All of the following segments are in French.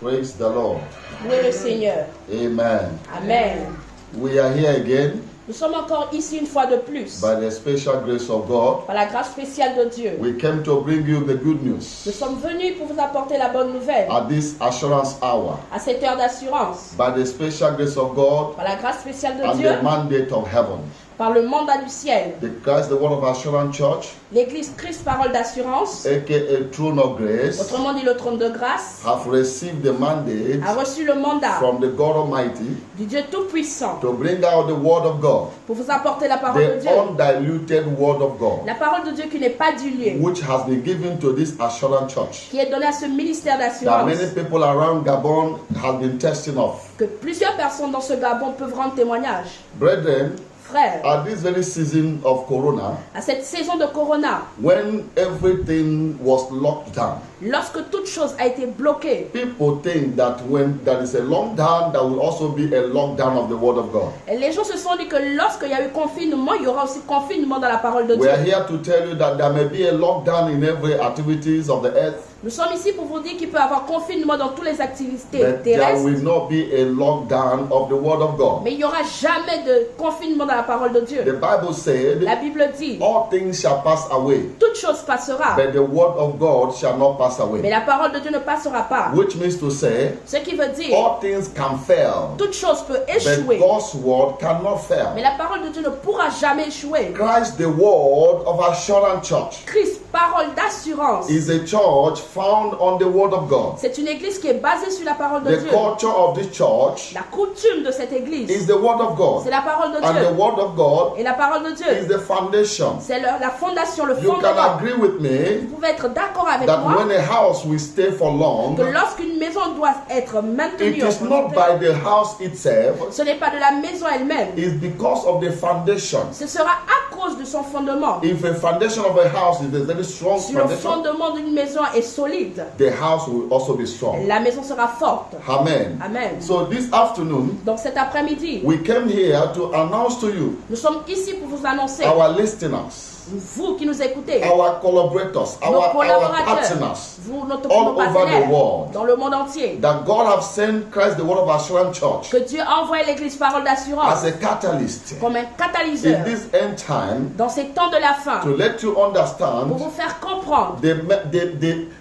Praise the Lord. Louez le Seigneur. Amen. Amen. We are here again Nous sommes encore ici une fois de plus. by the special grace of God. Par la grâce spéciale de Dieu. We came to bring you the good Nous news sommes venus pour vous apporter la bonne nouvelle. at this assurance hour À cette heure d'assurance. by the special grace of God Par la grâce spéciale de and Dieu. the mandate of heaven. Par le mandat du ciel. The Christ, the Word of Assurance Church, L'église Christ Parole d'Assurance, aka Throne of Grace, autrement dit le trône de grâce, have received the mandate a reçu le mandat from the God Almighty du Dieu Tout-Puissant to bring out the Word of God, pour vous apporter la parole de the Dieu. undiluted Word of God, La parole de Dieu qui n'est pas diluée, which has been given to this Assurance Church, qui est donnée à ce ministère that d'assurance, many people around Gabon have been testing of. que plusieurs personnes dans ce Gabon peuvent rendre témoignage. Brethren, Frères, at this very season of Corona, à cette saison de Corona, when everything was locked down, lorsque toute chose a été bloquée, people think that when there is a lockdown, there will also be a lockdown of the Word of God. les gens se sont dit que lorsqu'il y a eu confinement, il y aura aussi confinement dans la parole de We Dieu. are here to tell you that there may be a lockdown in every activities of the earth, Nous sommes ici pour vous dire qu'il peut y avoir confinement dans toutes les activités but there terrestres, will not be a lockdown of the Word of God. mais il n'y aura jamais de confinement dans la parole de Dieu. The Bible said, La Bible dit, all things shall pass away, toute chose passera, but the Word of God shall not pass mais away. la parole de Dieu ne passera pas. Which means to say, Ce qui veut dire, all things can fail, toute chose peut but échouer, God's Word cannot mais fail. la parole de Dieu ne pourra jamais échouer. Christ, the Word of Assurance Church, Christ, parole d'assurance, is a church found on the Word of God. c'est une église qui est basée sur la parole de The Dieu. culture of this church La coutume de cette église, is the Word of c'est God, la parole de and the Dieu. Word of God Et la parole de is Dieu, the foundation. c'est la fondation, le You can fondement. agree with me Vous pouvez être d'accord avec that moi when a house will stay for long, que lorsqu'une maison doit être it maintenue, en is not santé, by the house itself, ce n'est pas de la maison elle-même, it's because of the foundation. ce sera à cause de son fondement. If a foundation of a house is a very strong Si le foundation, fondement d'une maison est solide, the house will also be strong. la maison sera forte. Amen. Amen. So this afternoon, Donc cet après-midi, we came here to announce to you, nous sommes ici pour vous annoncer, our listeners, vous qui nous écoutez, our collaborators, nos our collaborateurs, partners, vous, nos all over partenaires, the world, dans le monde entier, that God have sent Christ, the Word of Assurance Church, que Dieu a envoyé l'église parole d'assurance as a catalyst comme un in catalyseur this end time dans ces temps de la fin to let you pour understand vous faire comprendre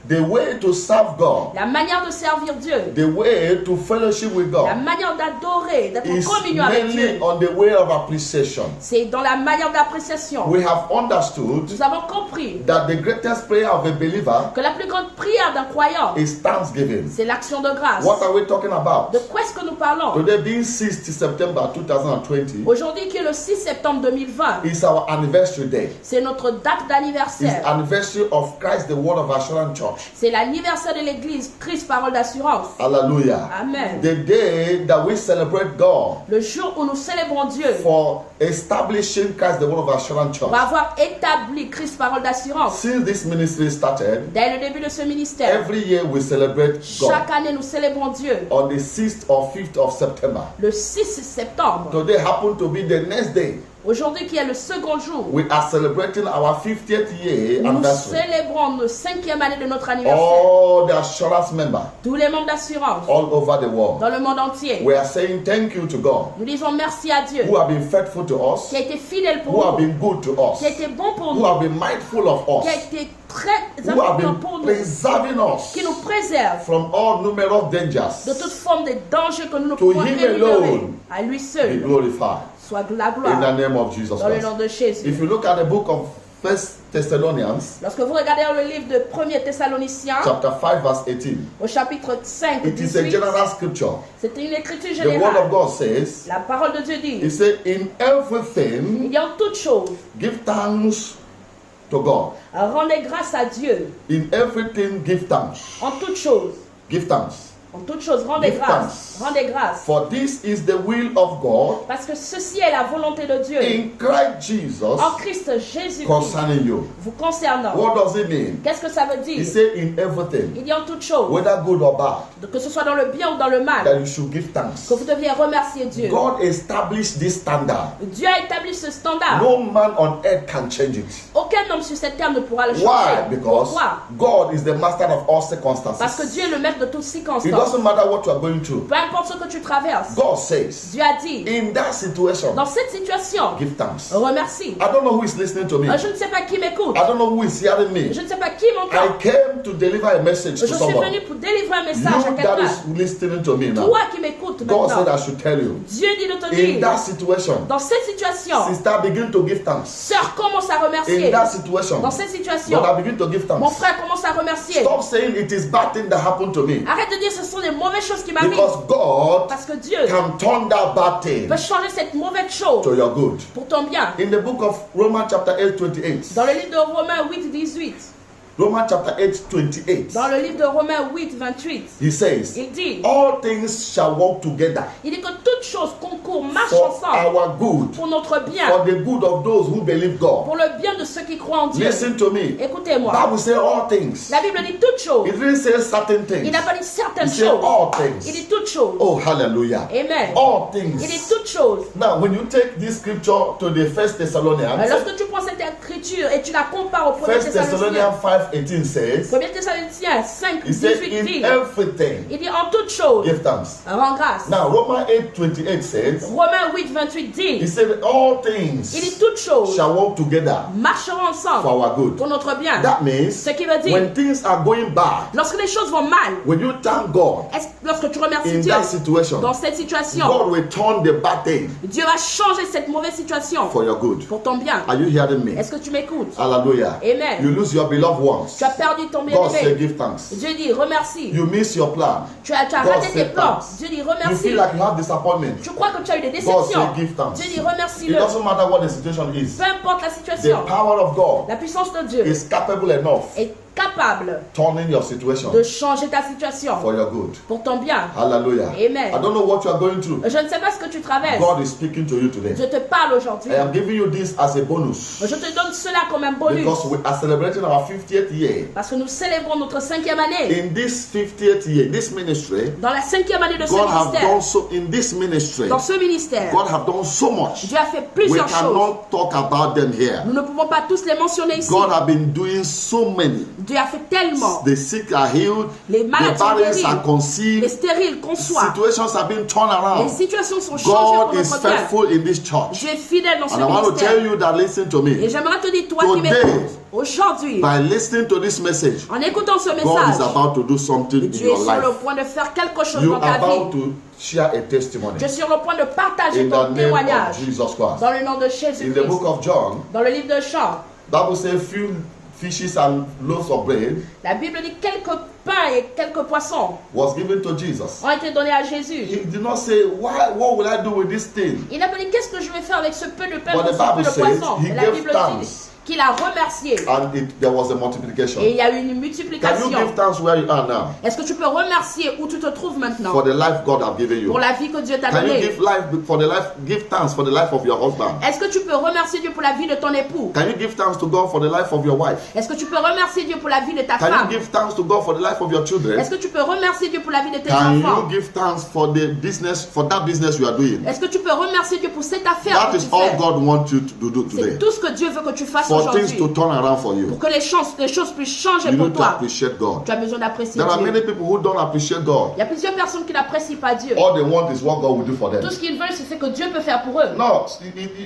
the way to serve God, la manière de servir Dieu, the way to fellowship with la God manière d'adorer, d'être en is communion avec mainly Dieu. on the way of appreciation. C'est dans la manière d'appréciation. We have understood Nous avons compris that the greatest prayer of a believer que la plus grande prière d'un croyant, is thanksgiving. c'est l'action de grâce. What are we talking about? De quoi est-ce que nous parlons? Today being 6th September 2020 Aujourd'hui qui est le 6 septembre 2020, is our anniversary day. c'est notre date It's d'anniversaire. anniversary of Christ, the Word of Assurance Church. C'est l'anniversaire de l'église Christ Parole d'assurance. Hallelujah. Amen. The day that we celebrate God Le jour où nous célébrons Dieu for establishing Christ, the Word of Assurance Church. pour avoir établi Christ Parole d'assurance. Since this ministry started, Dès le début de ce ministère, every year we celebrate God chaque année nous célébrons Dieu. on the 6th or 5th of September. Le 6 septembre, Today happened to be the next day. aujourd'hui qui est le second jour, We are celebrating our 50th year nous anniversary. célébrons le 5e année de notre anniversaire. All the assurance members Tous les membres d'assurance all over the world. dans le monde entier, We are saying thank you to God nous disons merci à Dieu who have been faithful to us, qui a été fidèle who pour have nous, been good to us, qui a été bon pour who nous, have been mindful of qui a us, été très who have important been pour nous, preserving us qui nous préserve from all numerous de dangers. toute forme de danger que nous ne To pouvons him énumérer. alone À lui Be seul glorified soit la in the gloire name of Jesus dans le Christ. nom de Jésus. If you look at the book of 1 Thessalonians, Lorsque vous regardez dans le livre de 1er Thessaloniciens, chapter 5, verse 18, au chapitre 5, it is a 18, general scripture. c'est une écriture The word of générale. God says, La parole de Dieu dit, He said, in everything, il y a en toutes choses, give thanks to God. rendez grâce à Dieu. In everything, give thanks. En toutes choses, Give thanks. en toutes choses, rendez Give grâce. Rendez grâce. For this is the will of God Parce que ceci est la volonté de Dieu in Christ Jesus en Christ Jésus concerning you. vous concernant. What does it mean? Qu'est-ce que ça veut He dire? said in everything, Il y a en toutes choses, whether good or bad, que ce soit dans le bien ou dans le mal, that you should give thanks. que vous deviez remercier Dieu. God established this standard. Dieu a établi ce standard. No man on earth can change it. Aucun homme sur cette terre ne pourra le Why? changer. Because Pourquoi? God is the master of all Parce que circumstances. Dieu est le maître de toutes He circonstances. doesn't matter what you are going through. Peu importe ce que tu traverses. God says, Dieu a dit, in that situation, dans cette situation, give thanks. remercie. I don't know who is listening to me. Je ne sais pas qui m'écoute. I don't know who is hearing me. Je ne sais pas qui I m'entend. came to deliver a message Je to suis someone. venu pour délivrer un message à You that quelqu'un. is listening to me now. Toi qui m'écoutes God said maintenant. I should tell you. Dieu dit de te In dire, that situation, dans cette situation, sister, begin to give thanks. sœur commence à In remercier. that situation, Dans cette situation, brother, begin to give mon thanks. frère commence à remercier. Stop saying it is bad thing that happened to me. Arrête de dire ce sont des mauvaises choses qui m'arrivent. Because God Parce que Dieu can turn that bad thing peut changer cette mauvaise chose to your good. pour ton bien. In the book of Romans chapter 8, 28. Dans le livre de Romains 8, 18. Romans chapter 8, 28. Dans le livre de Romains 8, 28. He says, Il dit, all things shall work together il dit que toutes choses concourent, marchent for ensemble our good, pour notre bien, for the good of those who believe God. pour le bien de ceux qui croient en Dieu. Listen to me. Écoutez-moi. Bible says all things. La Bible dit toutes choses. It didn't say certain Il things. n'a pas dit certaines It said choses. all Il things. dit toutes choses. Oh, hallelujah. Amen. All Il dit things. toutes choses. Now, when you take this scripture to the First Thessalonians, Lorsque tu prends cette écriture et tu la compares au 1er First Thessaloniciens, Thessalonians 5:18 says, 1er Thessaloniciens 5, He said, 18 in dit, everything, il dit en toutes choses, give thanks. rends grâce. Now, Romans 8:28 says, Romains 8, 28 He dit, said, all il dit things toutes choses shall work together marcheront for ensemble our good. pour notre bien. That means, Ce qui veut dire, when things are going bad, lorsque les choses vont mal, when you thank God lorsque tu remercies in Dieu that situation, dans cette situation, God will turn the bad thing Dieu va changer cette mauvaise situation for your good. pour ton bien. Are you hearing me? Est-ce que tu m'écoutes? Hallelujah. Amen. You lose your beloved ones. Tu as perdu ton God said, bien-aimé. give thanks. Dieu dit remercie. You miss your plan. Tu as God raté tes said plans. thanks. Dieu dit You remercie. feel like you have disappointment. Tu crois que tu as eu des God déceptions. said, give thanks. Dieu dit It remercie-le. doesn't matter what the situation is. Peu importe la The situation, power of God la puissance de Dieu is capable enough est capable turning your situation de changer ta situation for your good. pour ton bien. Hallelujah. Amen. I don't know what you are going through. Je ne sais pas ce que tu traverses. God is speaking to you today. Je te parle aujourd'hui. I am giving you this as a bonus Je te donne cela comme un bonus. because we are celebrating our 50th year. Parce que nous célébrons notre 5e année. In this 50th year, this ministry, Dans la 5e année de ce God have ministère. done so in this ministry. Dans ce ministère, God have done so much. Dieu a fait We plusieurs choses. cannot talk about them here. Nous ne pouvons pas tous les mentionner ici. God have been doing so many. Dieu a fait tellement. The sick are healed. Les The malades sont barren guéris. are Les conceived. stériles conçoivent. Situations have been turned Les around. situations sont changées pour God is notre bien. faithful in this church. Dieu est fidèle dans ce And I want to tell ministère. you that listen to Et me. j'aimerais te dire, toi qui Today, m'écoutes, aujourd'hui, by listening to this message, en écoutant ce God is message, about to do something in tu es your sur le life. point de faire quelque chose You dans ta are about vie. to share a testimony Tu es sur le point de partager in the ton name témoignage of Jesus Christ. dans le nom de In the Jésus-Christ. book of John, Dans le livre de Jean, Bible says few fishes and loaves of bread la Bible dit quelques pains et quelques poissons was given to Jesus. ont été donnés à Jésus. He did not say, what will I do with this thing? Il n'a pas dit qu'est-ce que je vais faire avec ce peu de pain But ou the ce peu Bible de says poisson. he Mais la gave Bible thanks. dit qu'il a remercié And there was a et multiplication. il y a eu une Can you multiplication. give thanks where you are now Est-ce que tu peux remercier où tu te trouves maintenant for the life God have given you? pour la vie que Dieu t'a Can you donnée? give thanks for the life of your husband? Est-ce que tu peux remercier Dieu pour la vie de ton époux? Can you give thanks to God for the life of your wife? Est-ce que tu peux remercier Dieu pour la vie de ta Can femme? you give thanks to God for the life of your children? Est-ce que tu peux remercier Dieu pour la vie de tes Can enfants? you give thanks for the business, for that business you are doing? Est-ce que tu peux remercier Dieu pour cette affaire That que is tu all fais? God wants you to do today. C'est tout ce que Dieu veut que tu fasses For things aujourd'hui. to turn around for you. Pour que les choses puissent changer You pour need to toi. appreciate God. Tu as besoin d'apprécier There are Dieu. many people who don't appreciate God. Il y a plusieurs personnes qui n'apprécient pas Dieu. All they want is what God will do for them. Tout ce qu'ils veulent, c'est ce que Dieu peut faire pour eux. No,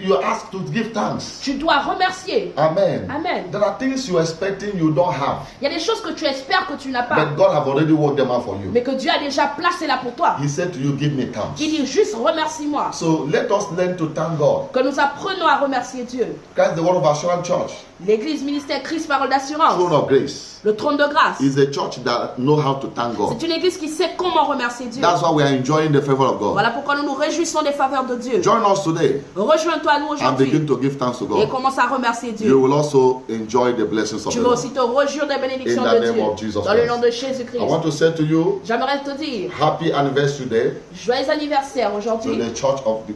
you are asked to give thanks. Tu dois remercier. Amen. Amen. There are things you're expecting you don't have, Il y a des choses que tu espères que tu n'as pas, but God have already worked them out for you. mais que Dieu a déjà placé là pour toi. He said to you, give me thanks. Il dit juste remercie-moi. So let us learn to thank God. Que nous apprenons à remercier Dieu. Christ, the Word of Assurance Church, L'église ministère Christ Parole d'Assurance, Throne of Grace, le trône de grâce, is a church that know how to thank God. c'est une église qui sait comment remercier Dieu. That's why we are enjoying the favor of God. Voilà pourquoi nous nous réjouissons des faveurs de Dieu. Join us today Rejoins-toi à nous and begin aujourd'hui to give thanks to et God. commence à remercier You Dieu. will also enjoy the blessings of Tu the vas Lord. aussi te réjouir des bénédictions In the de name Dieu. of Jesus Dans le Christ. nom de I Jésus-Christ. want to say to you, J'aimerais te dire, happy anniversary day joyeux anniversaire to aujourd'hui the church of the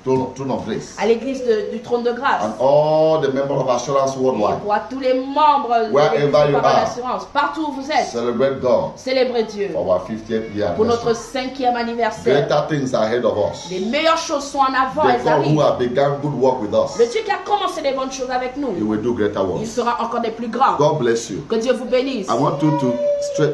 Throne of Grace à l'église du trône de grâce. and all the members of Assurance Et worldwide. pour tous les membres de Wherever l'église you de Parole are. d'Assurance, partout où vous êtes, Celebrate God célébrez Dieu for our 50th year pour notre anniversary. 5e anniversaire. Greater things are ahead of us. Les meilleures choses sont en avant, The elles God who arrivent. have begun good work with us, Le Dieu qui a commencé les bonnes choses avec He nous, will do greater il works. sera encore des plus grands. God bless you. Que Dieu vous bénisse. I want you to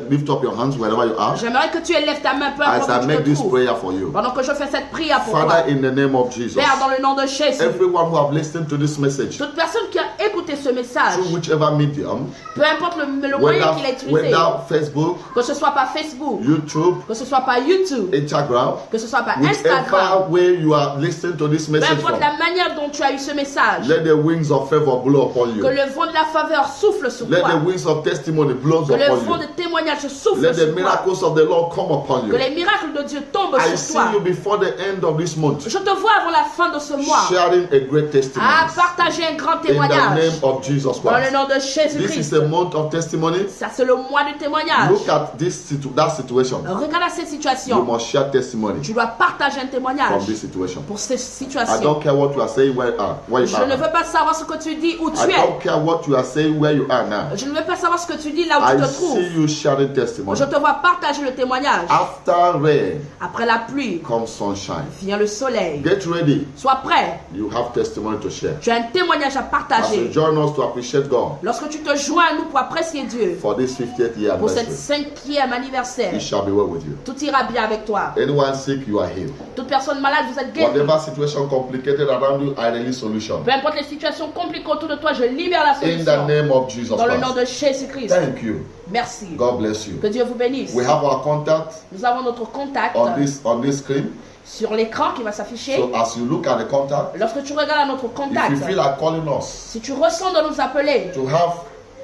lift up your hands wherever you are J'aimerais que tu élèves ta main peu as importe I où tu make te this trouves. prayer for you. Pendant que je fais cette prière pour toi. Father, in the name of Jesus, Père, dans le nom de Jésus. everyone who have listened to this message Toute personne qui a écouté ce message, through whichever medium, peu importe le moyen qu'il a utilisé, whether Facebook, que ce soit par Facebook, YouTube, que ce soit par YouTube, Instagram, que ce soit par Instagram, whichever way you are listening to this peu message importe from, la manière dont tu as eu ce message, let the wings of favor blow upon que you. le vent de la faveur souffle sur Let toi, the wings of testimony blow que le upon vent you. de témoignage souffle Let the sur toi, miracles of the Lord come upon que you. les miracles de Dieu tombent I sur see toi. you before the end of this month, Je te vois avant la fin de ce mois sharing a great testimony à partager un grand in the témoignage name of Jesus dans le Christ. nom de This Jésus-Christ. is a month of testimony. Ça, c'est le mois du témoignage. Look at that situation. Regarde cette You situation. must share testimony Tu dois partager un témoignage from this situation. pour cette I situation. don't care what you are saying where you Je ne are. veux pas savoir ce que tu dis où I tu es. don't care what you are saying where you are now. Je ne veux pas savoir ce que tu dis là où I tu te see trouves. you sharing testimony. Je te vois partager le témoignage. After rain Après la pluie, comes sunshine. vient le soleil. Get ready. Sois prêt. You have testimony to share. Tu as un témoignage à As you partager. join us to appreciate God Lorsque tu te joins à nous pour apprécier Dieu, for this 50th year pour cette anniversary, 5e anniversaire, it shall be well with you. tout ira bien avec toi. Anyone sick, you are healed. Toute personne malade, vous êtes guérie. Whatever situation complicated around you, I release solution. Peu importe les situations compliquées autour de toi, je libère la In the solution. name of Jesus Dans le nom Christ. de Jésus-Christ. Thank you. Merci. God bless you. Que Dieu vous bénisse. We have our contact Nous avons notre contact on this screen. sur l'écran qui va s'afficher. So as you look at the contact, Lorsque tu regardes à notre if contact, you feel like calling us si tu ressens de nous appeler to have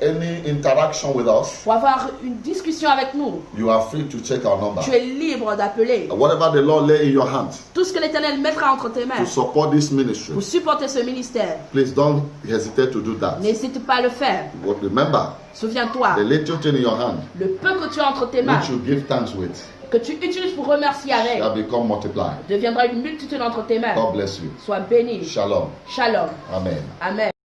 any interaction with us, pour avoir une discussion avec nous, you are free to check our number. tu es libre d'appeler. Whatever the Lord lay in your hand Tout ce que l'Éternel mettra entre tes mains to support this ministry, pour supporter ce ministère, please don't hesitate to do that. n'hésite pas à le faire. But remember, Souviens-toi, the little thing in your hand, le peu que tu as entre tes mains, which you give thanks with, que tu utilises pour remercier avec, shall become multiplied. deviendra une multitude entre tes mains. God bless you. Sois béni. Shalom. Shalom. Amen. Amen.